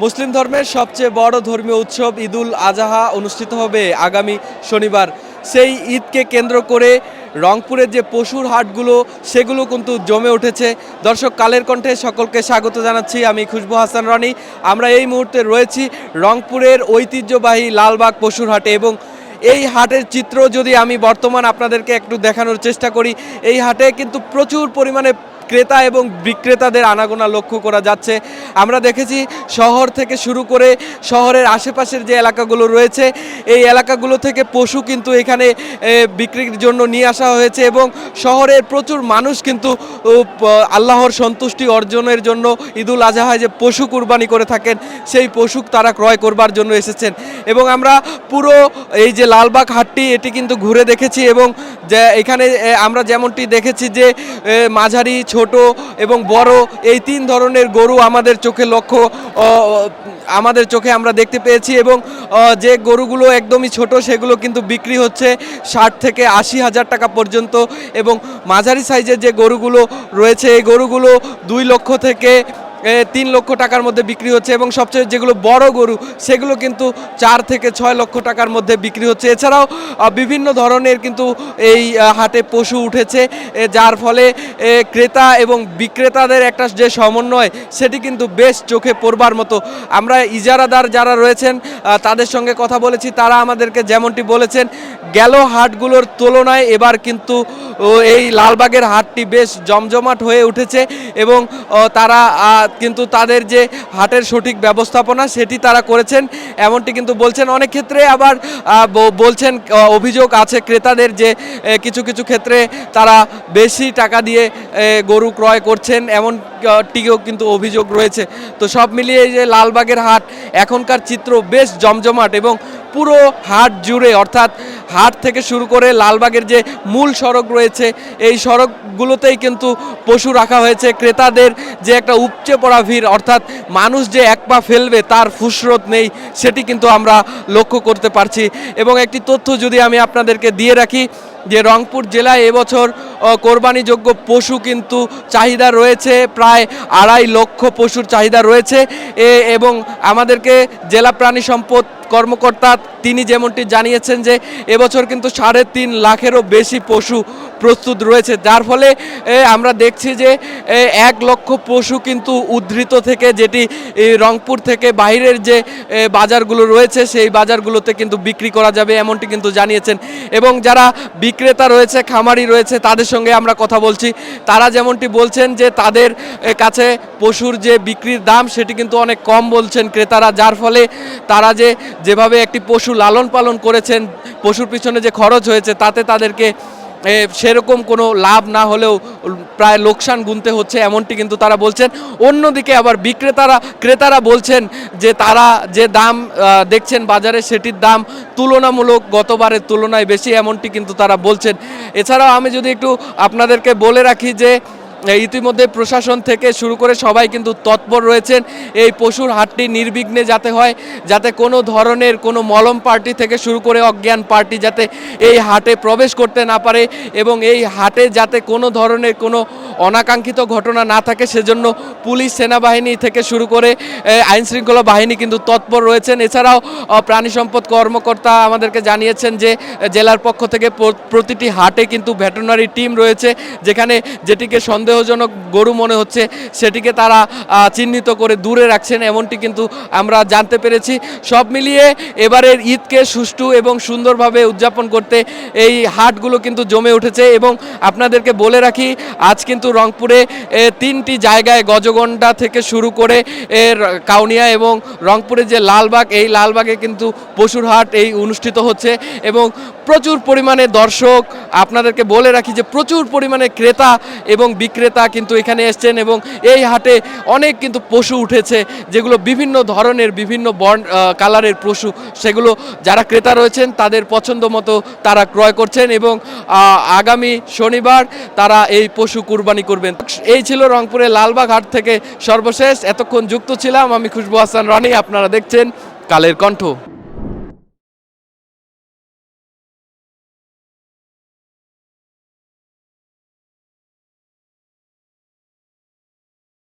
মুসলিম ধর্মের সবচেয়ে বড় ধর্মীয় উৎসব ঈদুল আজহা অনুষ্ঠিত হবে আগামী শনিবার। সেই ঈদকে কেন্দ্র করে রংপুরের যে পশুর হাটগুলো সেগুলো কিন্তু জমে উঠেছে। দর্শক, কালের কণ্ঠে সকলকে স্বাগত জানাচ্ছি। আমি খুশবু হাসান রনি। আমরা এই মুহূর্তে রয়েছি রংপুরের ঐতিহ্যবাহী লালবাগ পশুর হাটে এবং এই হাটের চিত্র যদি আমি বর্তমান আপনাদেরকে একটু দেখানোর চেষ্টা করি, এই হাটে কিন্তু প্রচুর পরিমাণে ক্রেতা এবং বিক্রেতাদের আনাগোনা লক্ষ্য করা যাচ্ছে। আমরা দেখেছি শহর থেকে শুরু করে শহরের আশেপাশের যে এলাকাগুলো রয়েছে এই এলাকাগুলো থেকে পশু কিন্তু এখানে বিক্রির জন্য নিয়ে আসা হয়েছে এবং শহরের প্রচুর মানুষ কিন্তু আল্লাহর সন্তুষ্টি অর্জনের জন্য ঈদুল আজহায় যে পশু কুরবানি করে থাকেন সেই পশু তারা ক্রয় করবার জন্য এসেছেন। এবং আমরা পুরো এই যে লালবাগ হাটটি এটি কিন্তু ঘুরে দেখেছি এবং যে এখানে আমরা যেমনটি দেখেছি যে মাঝারি, ছোট এবং বড় এই তিন ধরনের গরু আমাদের চোখে আমরা দেখতে পেয়েছি এবং যে গরুগুলো একদমই ছোট সেগুলো কিন্তু বিক্রি হচ্ছে 60 থেকে 80 হাজার টাকা পর্যন্ত এবং মাঝারি সাইজের যে গরুগুলো রয়েছে এই গরুগুলো 2 লক্ষ থেকে 3 লক্ষ টাকার মধ্যে বিক্রি হচ্ছে এবং সবচেয়ে যেগুলো বড় গরু সেগুলো কিন্তু 4 থেকে 6 লক্ষ টাকার মধ্যে বিক্রি হচ্ছে। এছাড়াও বিভিন্ন ধরনের কিন্তু এই হাটে পশু উঠেছে, যার ফলে ক্রেতা এবং বিক্রেতাদের একটা যে সমন্বয় সেটি কিন্তু বেশ চোখে পড়বার মতো। আমরা ইজারাদার যারা রয়েছেন তাদের সঙ্গে কথা বলেছি, তারা আমাদেরকে যেমনটি বলেছেন গেল হাটগুলোর তুলনায় এবার কিন্তু এই লালবাগের হাটটি বেশ জমজমাট হয়ে উঠেছে এবং তারা কিন্তু তাদের যে হাটের সঠিক ব্যবস্থাপনা সেটি তারা করেছেন এমনটি কিন্তু বলছেন। অনেক ক্ষেত্রে আবার বলছেন অভিযোগ আছে ক্রেতাদের যে কিছু কিছু ক্ষেত্রে তারা বেশি টাকা দিয়ে গরু ক্রয় করছেন এমনটিও কিন্তু অভিযোগ রয়েছে। তো সব মিলিয়ে এই যে লালবাগের হাট এখনকার চিত্র বেশ জমজমাট এবং পুরো হাট জুড়ে, অর্থাৎ হাট থেকে শুরু করে লালবাগের যে মূল সড়ক রয়েছে এই সড়কগুলোতেই কিন্তু পশু রাখা হয়েছে। ক্রেতাদের যে একটা উপচে পড়া ভিড়, অর্থাৎ মানুষ যে এক পা ফেলবে তার ফুসরত নেই সেটি কিন্তু আমরা লক্ষ্য করতে পারছি। এবং একটি তথ্য যদি আমি আপনাদেরকে দিয়ে রাখি যে রংপুর জেলায় এবছর কোরবানিযোগ্য পশু কিন্তু চাহিদা রয়েছে, প্রায় 2.5 লক্ষ পশুর চাহিদা রয়েছে এবং আমাদেরকে জেলা প্রাণী সম্পদ কর্মকর্তা তিনি যেমনটি জানিয়েছেন যে এবছর কিন্তু 3.5 লাখেরও বেশি পশু প্রস্তুত রয়েছে, যার ফলে আমরা দেখছি যে 1 লক্ষ পশু কিন্তু উদ্ধৃত থেকে, যেটি রংপুর থেকে বাইরের যে বাজারগুলো রয়েছে সেই বাজারগুলোতে কিন্তু বিক্রি করা যাবে এমনটি কিন্তু জানিয়েছেন। এবং যারা বিক্রেতা রয়েছে, খামারি রয়েছে, তাদের সঙ্গে আমরা কথা বলছি, তারা যেমনটি বলছেন যে তাদের কাছে পশুর যে বিক্রির দাম সেটি কিন্তু অনেক কম বলছেন ক্রেতারা, যার ফলে তারা যেভাবে একটি পশু লালন পালন করেছেন, পশুর পিছনে যে খরচ হয়েছে তাতে তাদেরকে সেরকম কোনো লাভ না হলেও প্রায় লোকসান গুনতে হচ্ছে এমনটি কিন্তু তারা বলছেন। অন্যদিকে আবার ক্রেতারা বলছেন যে তারা যে দাম দেখছেন বাজারে সেটির দাম তুলনামূলক গতবারের তুলনায় বেশি এমনটি কিন্তু তারা বলছেন। এছাড়াও আমি যদি একটু আপনাদেরকে বলে রাখি যে ইতিমধ্যে প্রশাসন থেকে শুরু করে সবাই কিন্তু তৎপর রয়েছেন এই পশুর হাটটি নির্বিঘ্নে যাতে কোনো ধরনের কোনো মলম পার্টি থেকে শুরু করে অজ্ঞান পার্টি যাতে এই হাটে প্রবেশ করতে না পারে এবং এই হাটে যাতে কোনো ধরনের কোনো অনাকাঙ্ক্ষিত ঘটনা না থাকে সেজন্য পুলিশ, সেনাবাহিনী থেকে শুরু করে আইনশৃঙ্খলা বাহিনী কিন্তু তৎপর রয়েছেন। এছাড়াও প্রাণী সম্পদ কর্মকর্তা আমাদেরকে জানিয়েছেন যে জেলার পক্ষ থেকে প্রতিটি হাটে কিন্তু ভেটেরিনারি টিম রয়েছে, যেখানে যেটিকে সন্দেহজনক গরু মনে হচ্ছে সেটিকে তারা চিহ্নিত করে দূরে রাখছেন এমনটি কিন্তু আমরা জানতে পেরেছি। সব মিলিয়ে এবারের ঈদকে সুষ্ঠু এবং সুন্দরভাবে উদযাপন করতে এই হাটগুলো কিন্তু জমে উঠেছে। এবং আপনাদেরকে বলে রাখি আজ কিন্তু রংপুরে 3টি জায়গায় গজগন্ডা থেকে শুরু করে কাউনিয়া এবং রংপুরে যে লালবাগ, এই লালবাগে কিন্তু পশুর হাট এই অনুষ্ঠিত হচ্ছে এবং প্রচুর পরিমাণে দর্শক, আপনাদেরকে বলে রাখি যে প্রচুর পরিমাণে ক্রেতা এবং বিক্রেতা কিন্তু এখানে এসছেন এবং এই হাটে অনেক কিন্তু পশু উঠেছে যেগুলো বিভিন্ন ধরনের বিভিন্ন কালারের পশু, সেগুলো যারা ক্রেতা রয়েছেন তাদের পছন্দ মতো তারা ক্রয় করছেন এবং আগামী শনিবার তারা এই পশু কুরবানি করবেন। এই ছিল রংপুরের লালবাগ হাট থেকে সর্বশেষ। এতক্ষণ যুক্ত ছিলাম আমি খুশবু হাসান রনি, আপনারা দেখছেন কালের কণ্ঠ।